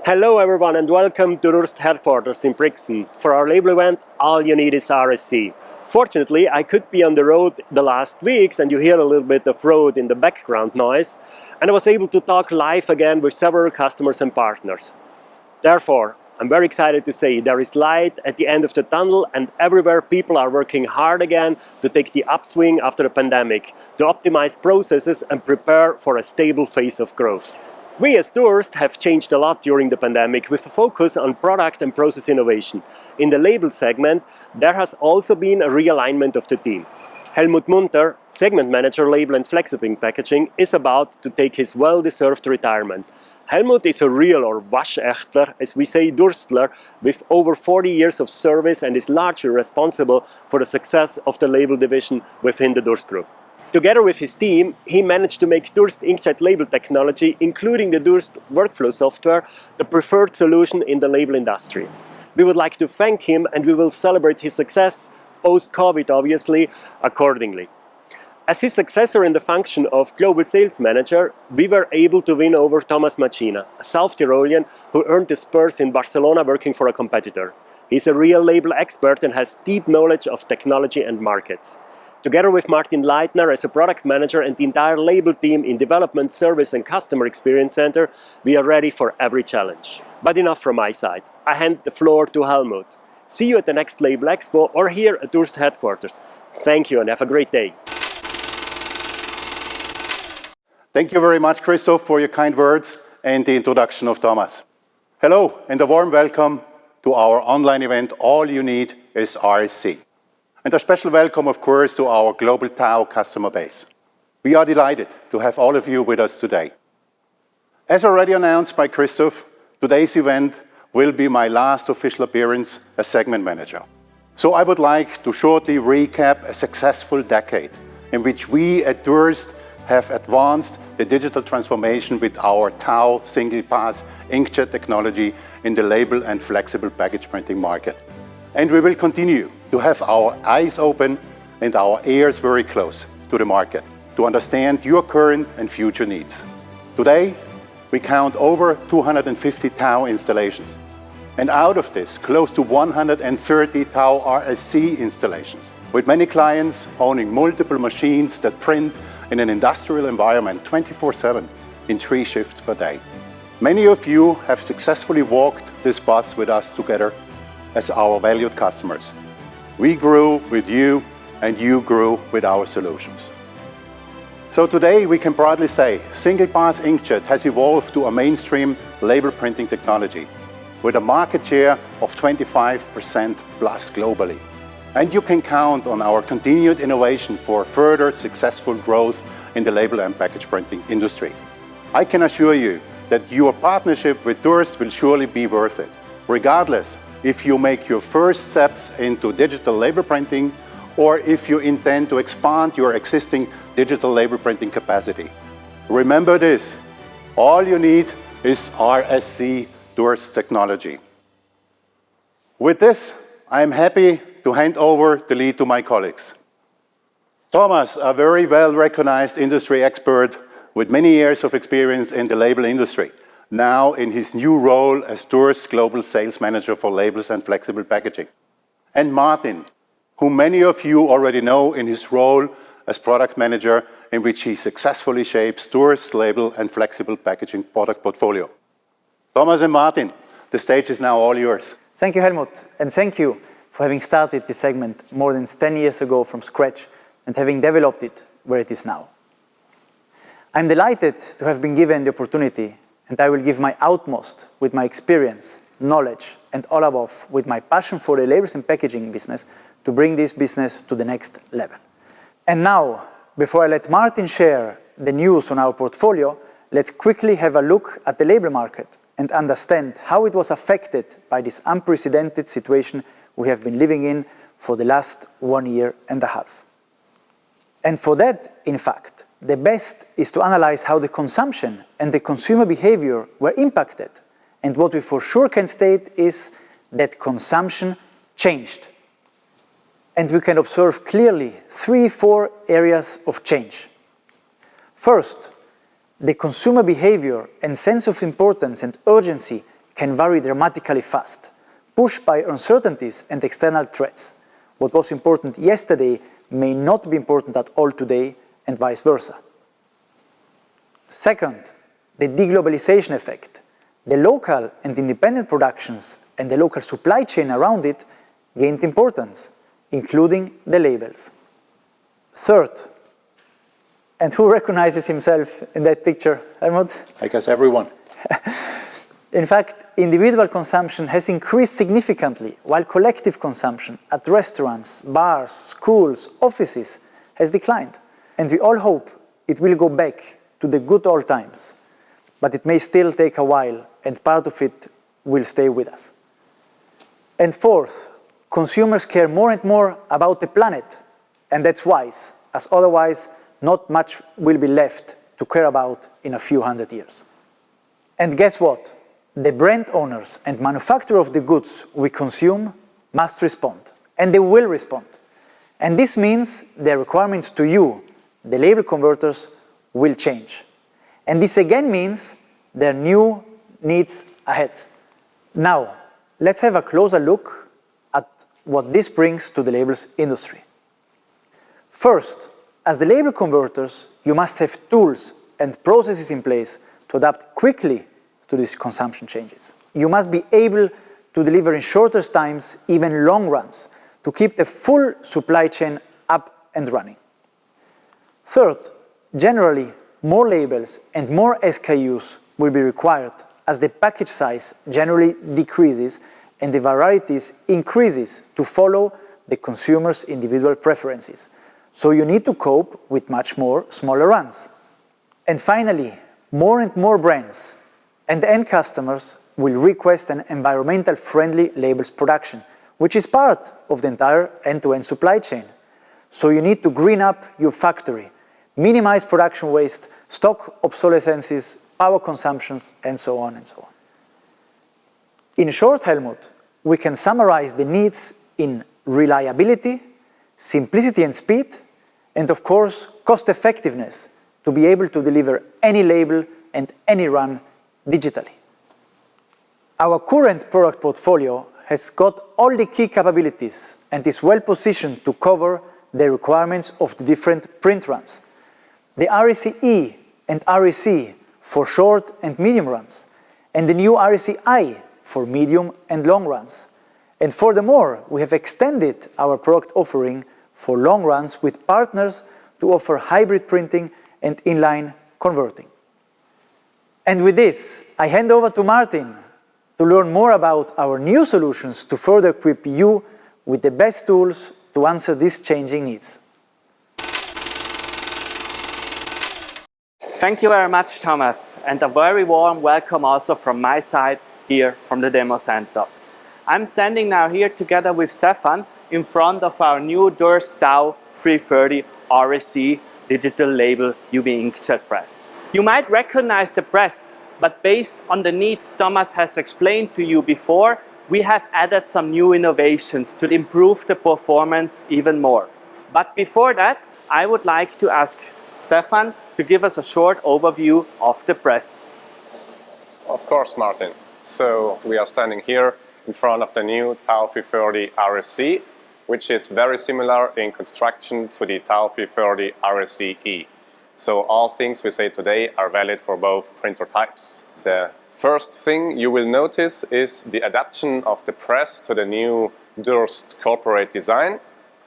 Hello everyone and welcome to Durst headquarters in Brixen. For our label event, all you need is RSC. Fortunately, I could be on the road the last weeks and you hear a little bit of road in the background noise, and I was able to talk live again with several customers and partners. Therefore, I'm very excited to say there is light at the end of the tunnel, and everywhere people are working hard again to take the upswing after the pandemic, to optimize processes and prepare for a stable phase of growth. We as Durst have changed a lot during the pandemic with a focus on product and process innovation. In the label segment, there has also been a realignment of the team. Helmut Munter, segment manager label and flexible packaging, is about to take his well-deserved retirement. Helmut is a real or waschechter, as we say Durstler, with over 40 years of service and is largely responsible for the success of the label division within the Durst Group. Together with his team, he managed to make Durst inkjet label technology, including the Durst workflow software, the preferred solution in the label industry. We would like to thank him and we will celebrate his success, post-COVID obviously, accordingly. As his successor in the function of Global Sales Manager, we were able to win over Thomas Machina, a South Tyrolean who earned the spurs in Barcelona working for a competitor. He's a real label expert and has deep knowledge of technology and markets. Together with Martin Leitner as a product manager and the entire label team in Development, Service and Customer Experience Center, we are ready for every challenge. But enough from my side. I hand the floor to Helmut. See you at the next Label Expo or here at Durst headquarters. Thank you and have a great day. Thank you very much, Christoph, for your kind words and the introduction of Thomas. Hello and a warm welcome to our online event, All You Need is RSC. And a special welcome, of course, to our global Tau customer base. We are delighted to have all of you with us today. As already announced by Christoph, today's event will be my last official appearance as segment manager. So I would like to shortly recap a successful decade in which we at Durst have advanced the digital transformation with our Tau single-pass inkjet technology in the label and flexible package printing market. And we will continue to have our eyes open and our ears very close to the market to understand your current and future needs. Today, we count over 250 Tau installations. And out of this, close to 130 Tau RSC installations, with many clients owning multiple machines that print in an industrial environment 24/7 in 3 shifts per day. Many of you have successfully walked this path with us together as our valued customers. We grew with you and you grew with our solutions. So today we can proudly say single-pass inkjet has evolved to a mainstream label printing technology with a market share of 25% plus globally. And you can count on our continued innovation for further successful growth in the label and package printing industry. I can assure you that your partnership with Durst will surely be worth it, regardless if you make your first steps into digital label printing or if you intend to expand your existing digital label printing capacity. Remember this, all you need is RSC Durst technology. With this, I am happy to hand over the lead to my colleagues. Thomas, a very well-recognized industry expert with many years of experience in the label industry, now in his new role as Durst Global Sales Manager for Labels and Flexible Packaging. And Martin, whom many of you already know in his role as Product Manager, in which he successfully shapes Durst Label and Flexible Packaging product portfolio. Thomas and Martin, the stage is now all yours. Thank you, Helmut, and thank you for having started this segment more than 10 years ago from scratch and having developed it where it is now. I'm delighted to have been given the opportunity, and I will give my utmost with my experience, knowledge, and all above with my passion for the labels and packaging business to bring this business to the next level. And now, before I let Martin share the news on our portfolio, let's quickly have a look at the label market and understand how it was affected by this unprecedented situation we have been living in for the last 1.5 years. And for that, in fact, the best is to analyze how the consumption and the consumer behavior were impacted. And what we for sure can state is that consumption changed. And we can observe clearly 3-4 areas of change. First, the consumer behavior and sense of importance and urgency can vary dramatically fast, pushed by uncertainties and external threats. What was important yesterday may not be important at all today, and vice versa. Second, the deglobalization effect. The local and independent productions and the local supply chain around it gained importance, including the labels. Third, and who recognizes himself in that picture, Helmut? I guess everyone. In fact, individual consumption has increased significantly, while collective consumption at restaurants, bars, schools, offices has declined. And we all hope it will go back to the good old times. But it may still take a while, and part of it will stay with us. And fourth, consumers care more and more about the planet, and that's wise, as otherwise not much will be left to care about in a few hundred years. And guess what? The brand owners and manufacturers of the goods we consume must respond, and they will respond. And this means their requirements to you, the label converters, will change. And this again means there are new needs ahead. Now, let's have a closer look at what this brings to the labels industry. First, as the label converters, you must have tools and processes in place to adapt quickly to these consumption changes. You must be able to deliver in shorter times, even long runs, to keep the full supply chain up and running. Third, generally, more labels and more SKUs will be required as the package size generally decreases and the varieties increases to follow the consumer's individual preferences. So you need to cope with much more smaller runs. And finally, more and more brands and end customers will request an environmental friendly labels production, which is part of the entire end-to-end supply chain. So you need to green up your factory, minimize production waste, stock obsolescences, power consumptions, and so on and so on. In short, Helmut, we can summarize the needs in reliability, simplicity and speed, and of course, cost effectiveness to be able to deliver any label and any run digitally. Our current product portfolio has got all the key capabilities and is well positioned to cover the requirements of the different print runs. The RSCe and RSC for short and medium runs, and the new RSCi for medium and long runs. And furthermore, we have extended our product offering for long runs with partners to offer hybrid printing and inline converting. And with this, I hand over to Martin to learn more about our new solutions to further equip you with the best tools to answer these changing needs. Thank you very much, Thomas, and a very warm welcome also from my side here from the demo center. I'm standing now here together with Stefan in front of our new Durst Tau 330 RSC digital label UV inkjet press. You might recognize the press, but based on the needs Thomas has explained to you before, we have added some new innovations to improve the performance even more. But before that, I would like to ask Stefan to give us a short overview of the press. Of course, Martin. So we are standing here in front of the new Tau 330 RSC, which is very similar in construction to the Tau 330 RSCi. So all things we say today are valid for both printer types. The first thing you will notice is the adaptation of the press to the new Durst corporate design,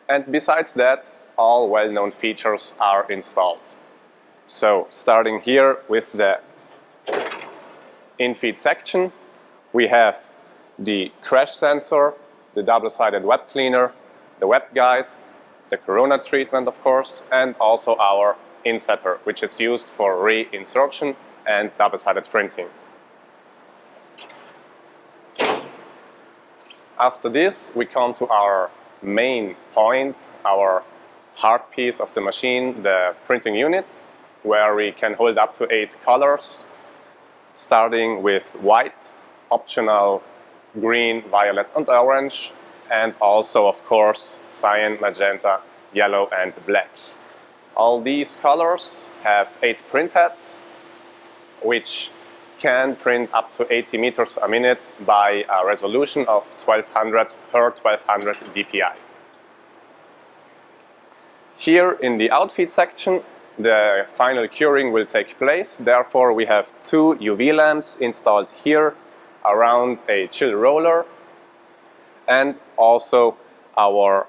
and besides that, all well-known features are installed. So starting here with the in-feed section, we have the crash sensor, the double-sided web cleaner, the web guide, the corona treatment of course, and also our insetter, which is used for re-insertion and double-sided printing. After this, we come to our main point, our heart piece of the machine, the printing unit, where we can hold up to 8 colors, starting with white, optional green, violet and orange, and also of course cyan, magenta, yellow and black. All these colors have 8 print heads, which can print up to 80 meters a minute by a resolution of 1200 per 1200 dpi. Here in the outfeed section, the final curing will take place. Therefore, we have two UV lamps installed here around a chill roller, and also our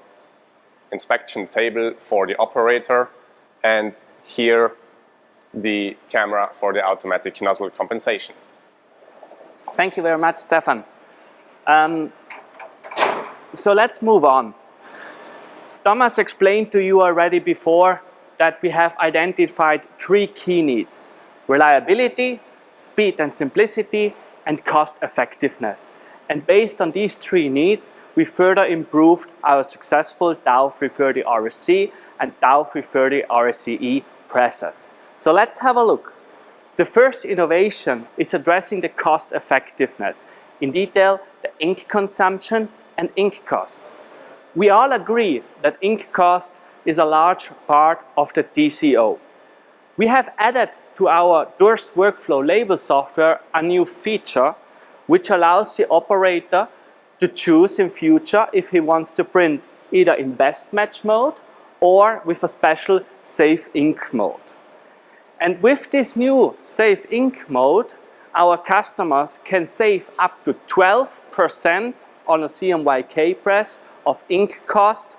inspection table for the operator, and here the camera for the automatic nozzle compensation. Thank you very much, Stefan. So let's move on. Thomas explained to you already before that we have identified three key needs: reliability, speed and simplicity, and cost effectiveness. And based on these three needs, we further improved our successful Tau 330 RSC and Tau 330 RSCi presses. So let's have a look. The first innovation is addressing the cost effectiveness, in detail the ink consumption and ink cost. We all agree that ink cost is a large part of the TCO. We have added to our Durst workflow label software a new feature which allows the operator to choose in future if he wants to print either in best match mode or with a special safe ink mode. And with this new safe ink mode, our customers can save up to 12% on a CMYK press of ink cost,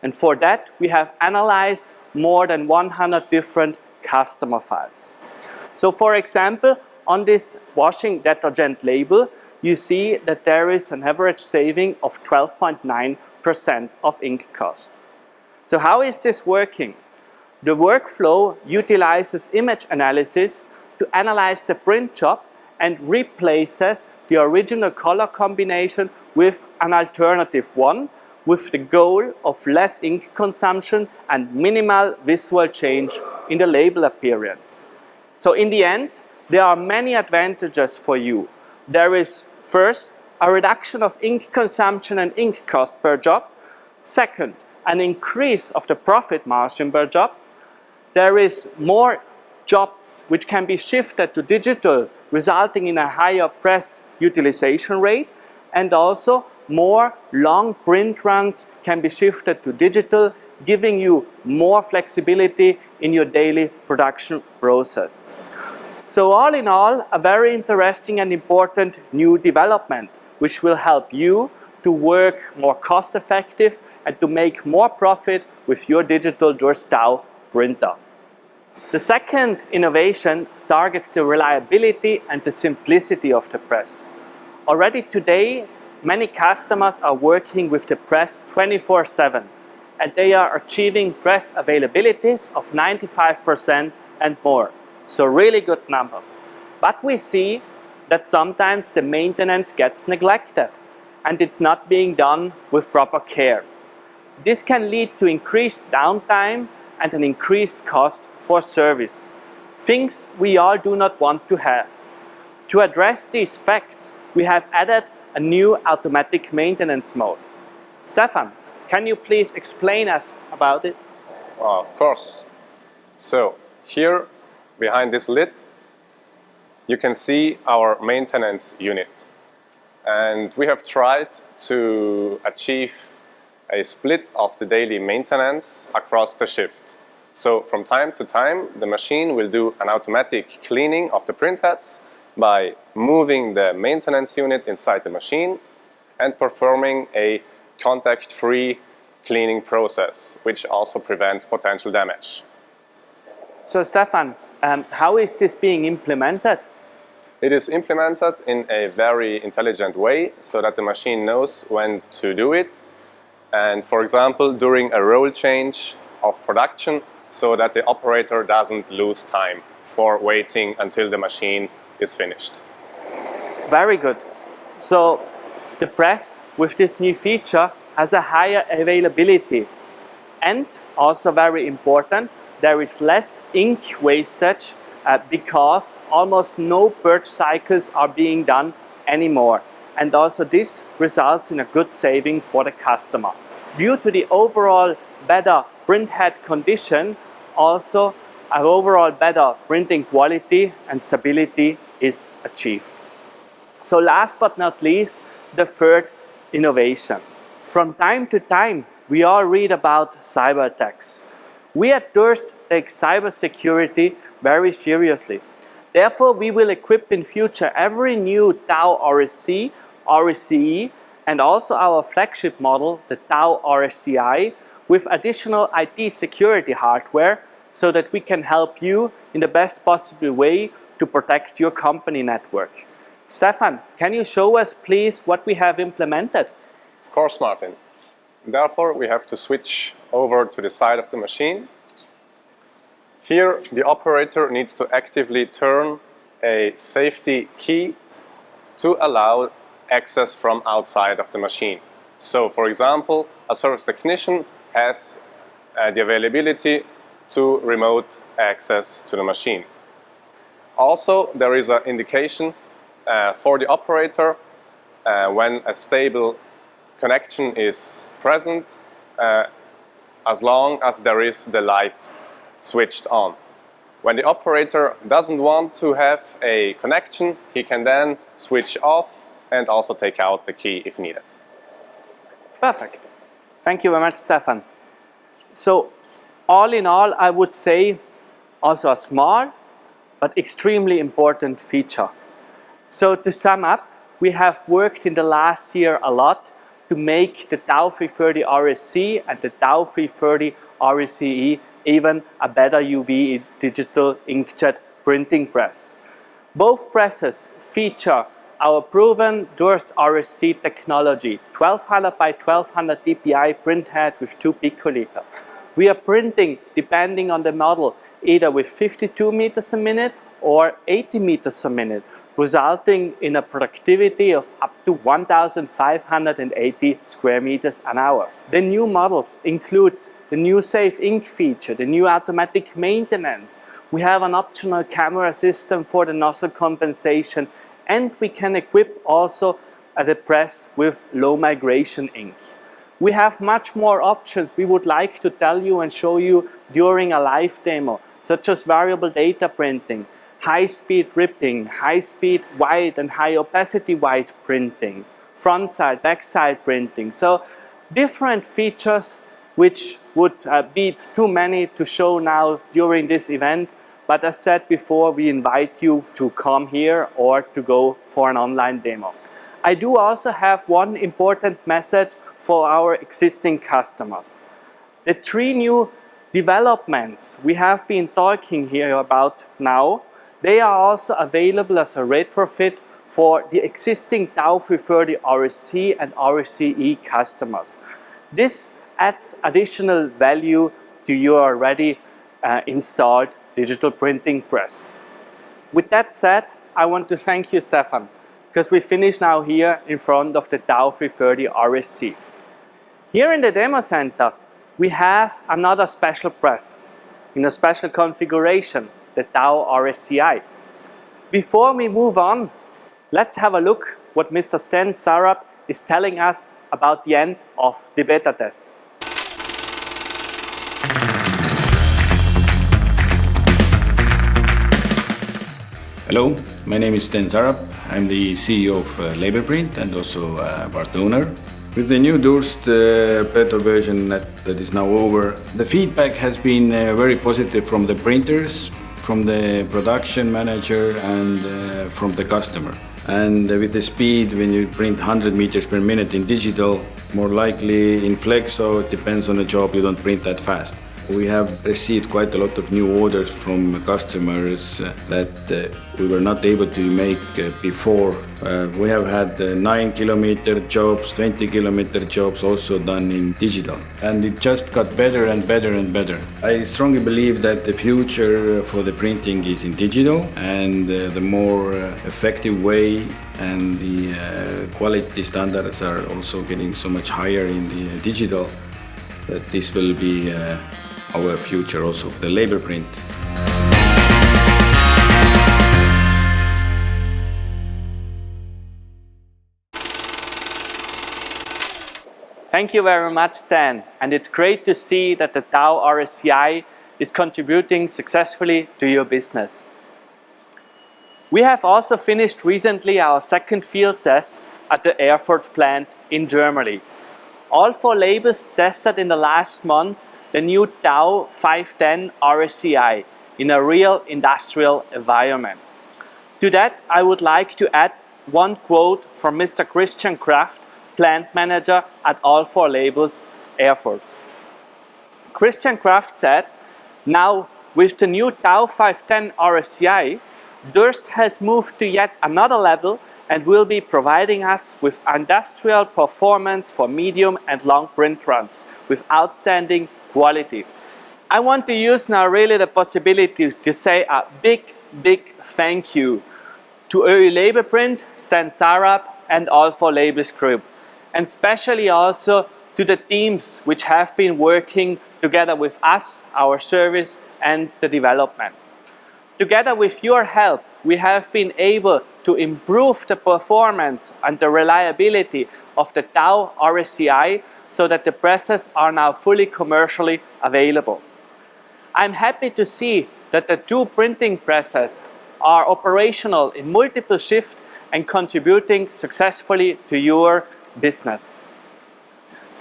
and for that we have analyzed more than 100 different customer files. So for example, on this washing detergent label, you see that there is an average saving of 12.9% of ink cost. So how is this working? The workflow utilizes image analysis to analyze the print job and replaces the original color combination with an alternative one, with the goal of less ink consumption and minimal visual change in the label appearance. So in the end, there are many advantages for you. There is first a reduction of ink consumption and ink cost per job. Second, an increase of the profit margin per job. There is more jobs which can be shifted to digital, resulting in a higher press utilization rate, and also more long print runs can be shifted to digital, giving you more flexibility in your daily production process. So all in all, a very interesting and important new development, which will help you to work more cost effective and to make more profit with your digital Durst Tau printer. The second innovation targets the reliability and the simplicity of the press. Already today, many customers are working with the press 24/7, and they are achieving press availabilities of 95% and more. So really good numbers. But we see that sometimes the maintenance gets neglected and it's not being done with proper care. This can lead to increased downtime and an increased cost for service. Things we all do not want to have. To address these facts, we have added a new automatic maintenance mode. Stefan, can you please explain us about it? Well, of course. So here behind this lid, you can see our maintenance unit. And we have tried to achieve a split of the daily maintenance across the shift. So from time to time, the machine will do an automatic cleaning of the print heads by moving the maintenance unit inside the machine and performing a contact-free cleaning process, which also prevents potential damage. So Stefan, how is this being implemented? It is implemented in a very intelligent way so that the machine knows when to do it. And for example, during a roll change of production, so that the operator doesn't lose time for waiting until the machine is finished. Very good. So the press with this new feature has a higher availability. And also very important, there is less ink wastage because almost no purge cycles are being done anymore. And also this results in a good saving for the customer. Due to the overall better print head condition, also an overall better printing quality and stability is achieved. So last but not least, the third innovation. From time to time, we all read about cyber attacks. We at Durst take cybersecurity very seriously. Therefore, we will equip in future every new Tau RSC, RSCi, and also our flagship model, the Tau RSCi, with additional IT security hardware so that we can help you in the best possible way to protect your company network. Stefan, can you show us please what we have implemented? Of course, Martin. Therefore, we have to switch over to the side of the machine. Here, the operator needs to actively turn a safety key to allow access from outside of the machine. So, for example, a service technician has the availability to remote access to the machine. Also, there is an indication for the operator when a stable connection is present, as long as there is the light switched on. When the operator doesn't want to have a connection, he can then switch off and also take out the key if needed. Perfect. Thank you very much, Stefan. So, all in all, I would say also a small but extremely important feature. So, to sum up, we have worked in the last year a lot to make the Tau 330 RSC and the Tau 330 RSCi even a better UV digital inkjet printing press. Both presses feature our proven Durst RSC technology, 1200 by 1200 dpi print head with 2 picoliter. We are printing, depending on the model, either with 52 meters a minute or 80 meters a minute, resulting in a productivity of up to 1,580 square meters an hour. The new models includes the new safe ink feature, the new automatic maintenance. We have an optional camera system for the nozzle compensation, and we can equip also the press with low migration ink. We have much more options we would like to tell you and show you during a live demo, such as variable data printing, high-speed ripping, high-speed white and high opacity white printing, front side, back side printing. So different features which would be too many to show now during this event. But as said before, we invite you to come here or to go for an online demo. I do also have one important message for our existing customers. The 3 new developments we have been talking here about now, they are also available as a retrofit for the existing Tau 330 RSC and RSCi customers. This adds additional value to your already installed digital printing press. With that said, I want to thank you, Stefan, because we finish now here in front of the Tau 330 RSC. Here in the demo center, we have another special press in a special configuration, the Tau RSCi. Before we move on, let's have a look what Mr. Sten Sarup is telling us about the end of the beta test. Hello, my name is Sten Sarup. I'm the CEO of Labelprint and also part owner. With the new Durst beta version that is now over, the feedback has been very positive from the printers, from the production manager and from the customer. And with the speed, when you print 100 meters per minute in digital, more likely in flexo, it depends on the job, you don't print that fast. We have received quite a lot of new orders from customers that we were not able to make before. We have had 9-kilometer jobs, 20-kilometer jobs also done in digital. And it just got better and better and better. I strongly believe that the future for the printing is in digital, and the more effective way and the quality standards are also getting so much higher in the digital that this will be our future also of the Labelprint. Thank you very much, Stan. And it's great to see that the Tau RSCi is contributing successfully to your business. We have also finished recently our second field test at the Erfurt plant in Germany. All 4 labels tested in the last months the new Tau 510 RSCi in a real industrial environment. To that, I would like to add one quote from Mr. Christian Kraft, plant manager at all 4 labels Erfurt. Christian Kraft said, "Now with the new Tau 510 RSCi, Durst has moved to yet another level and will be providing us with industrial performance for medium and long print runs with outstanding quality." I want to use now really the possibility to say a big thank you to Öi Label Print, Stan Sarab and all 4 labels group, and especially also to the teams which have been working together with us, our service and the development. Together with your help, we have been able to improve the performance and the reliability of the Tau RSCi so that the presses are now fully commercially available. I'm happy to see that the 2 printing presses are operational in multiple shifts and contributing successfully to your business.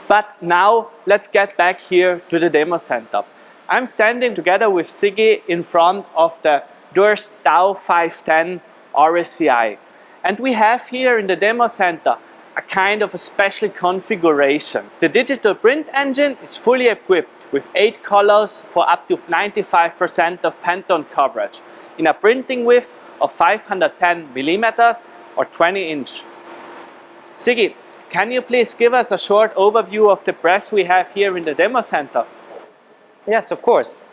But now let's get back here to the demo center. I'm standing together with Siggy in front of the Durst Tau 510 RSCi. And we have here in the demo center a kind of a special configuration. The digital print engine is fully equipped with 8 colors for up to 95% of Pantone coverage in a printing width of 510 millimeters or 20 inch. Siggy, can you please give us a short overview of the press we have here in the demo center? Yes, of course.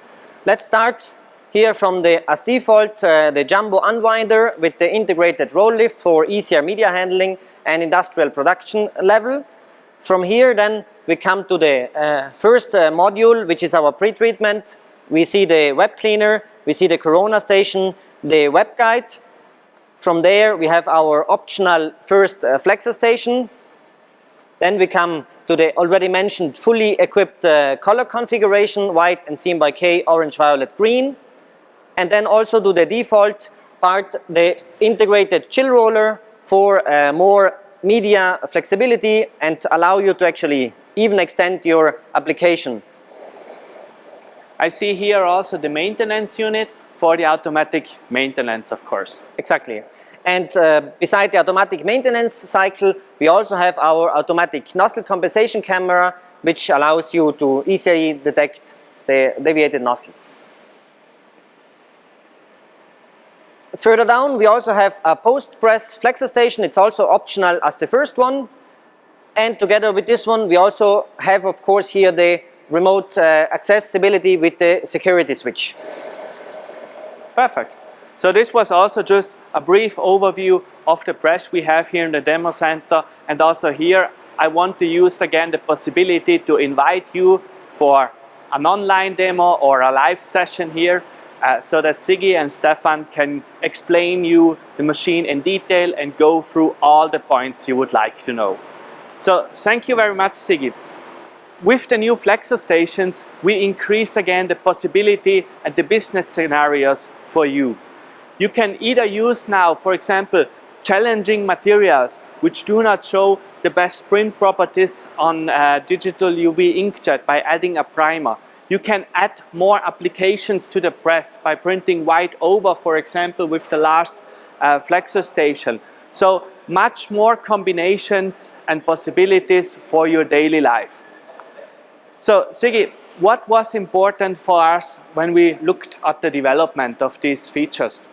Let's start here from as default, the jumbo unwinder with the integrated roll lift for easier media handling and industrial production level. From here then we come to the first module, which is our pre-treatment. We see the web cleaner, we see the Corona station, the web guide. From there we have our optional first flexo station. Then we come to the already mentioned fully equipped color configuration, white and seen by K, orange, violet, green. And then also to the default part, the integrated chill roller for more media flexibility and allow you to actually even extend your application. I see here also the maintenance unit for the automatic maintenance, of course. Exactly. And beside the automatic maintenance cycle, we also have our automatic nozzle compensation camera, which allows you to easily detect the deviated nozzles. Further down, we also have a post-press flexo station. It's also optional as the first one. And together with this one, we also have, of course, here the remote accessibility with the security switch. Perfect. So this was also just a brief overview of the press we have here in the demo center. And also here, I want to use again the possibility to invite you for an online demo or a live session here so that Siggy and Stefan can explain you the machine in detail and go through all the points you would like to know. So thank you very much, Siggy. With the new flexo stations, we increase again the possibility and the business scenarios for you. You can either use now, for example, challenging materials which do not show the best print properties on digital UV inkjet by adding a primer. You can add more applications to the press by printing white over, for example, with the last flexo station. So much more combinations and possibilities for your daily life. So Siggy, what was important for us when we looked at the development of these features?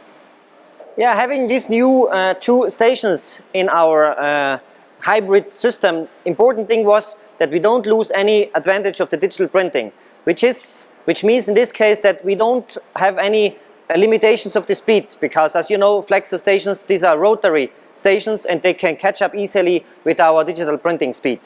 Yeah, having these new 2 stations in our hybrid system, important thing was that we don't lose any advantage of the digital printing, which means in this case that we don't have any limitations of the speed, because as you know, flexo stations, these are rotary stations and they can catch up easily with our digital printing speed.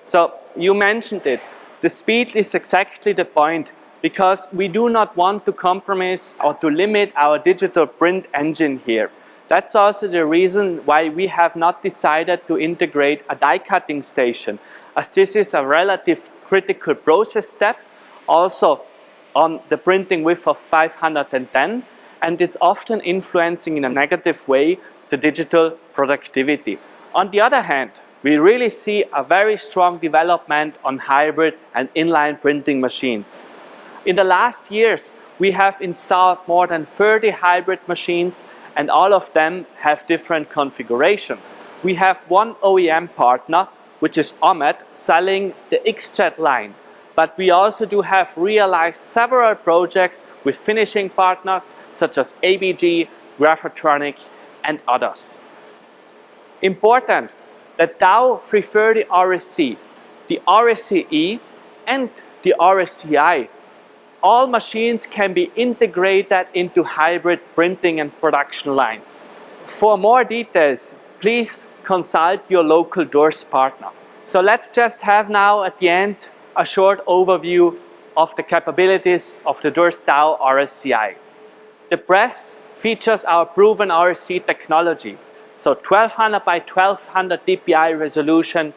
So you mentioned it. The speed is exactly the point, because we do not want to compromise or to limit our digital print engine here. That's also the reason why we have not decided to integrate a die cutting station, as this is a relative critical process step, also on the printing width of 510, and it's often influencing in a negative way the digital productivity. On the other hand, we really see a very strong development on hybrid and inline printing machines. In the last years, we have installed more than 30 hybrid machines, and all of them have different configurations. We have one OEM partner, which is Omet, selling the inkjet line. But we also do have realized several projects with finishing partners such as ABG, Graphotronic and others. Important, the Tau 330 RSC, the RSCi and the RSCi, all machines can be integrated into hybrid printing and production lines. For more details, please consult your local Durst partner. So let's just have now at the end a short overview of the capabilities of the Durst Tau RSCi. The press features our proven RSC technology, so 1200 by 1200 dpi resolution,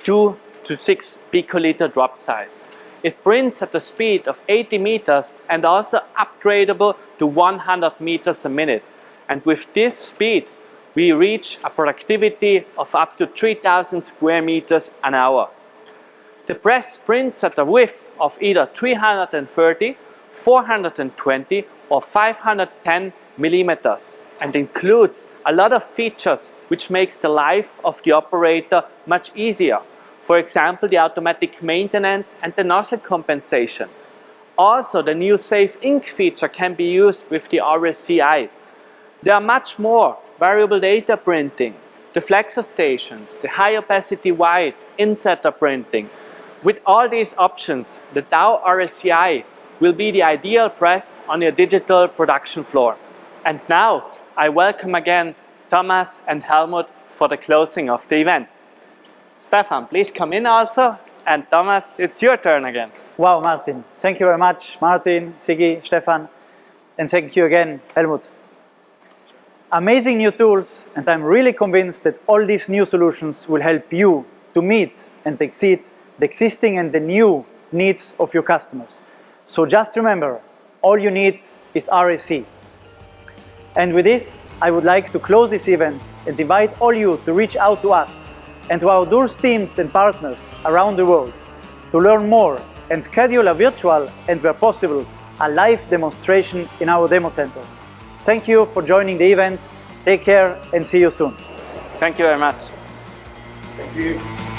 2 to 6 picoliter drop size. It prints at the speed of 80 meters and also upgradable to 100 meters a minute. And with this speed, we reach a productivity of up to 3000 square meters an hour. The press prints at a width of either 330, 420 or 510 millimeters and includes a lot of features which makes the life of the operator much easier. For example, the automatic maintenance and the nozzle compensation. Also, the new Safe Ink feature can be used with the RSCi. There are much more: variable data printing, the flexor stations, the high opacity white, insetter printing. With all these options, the Tau RSCi will be the ideal press on your digital production floor. And now, I welcome again Thomas and Helmut for the closing of the event. Stefan, please come in also, and Thomas, it's your turn again. Wow, Martin. Thank you very much, Martin, Sigi, Stefan, and thank you again, Helmut. Amazing new tools, and I'm really convinced that all these new solutions will help you to meet and exceed the existing and the new needs of your customers. So just remember, all you need is RSC. And with this, I would like to close this event and invite all you to reach out to us and to our Durst teams and partners around the world to learn more and schedule a virtual and, where possible, a live demonstration in our demo center. Thank you for joining the event. Take care and see you soon. Thank you very much. Thank you.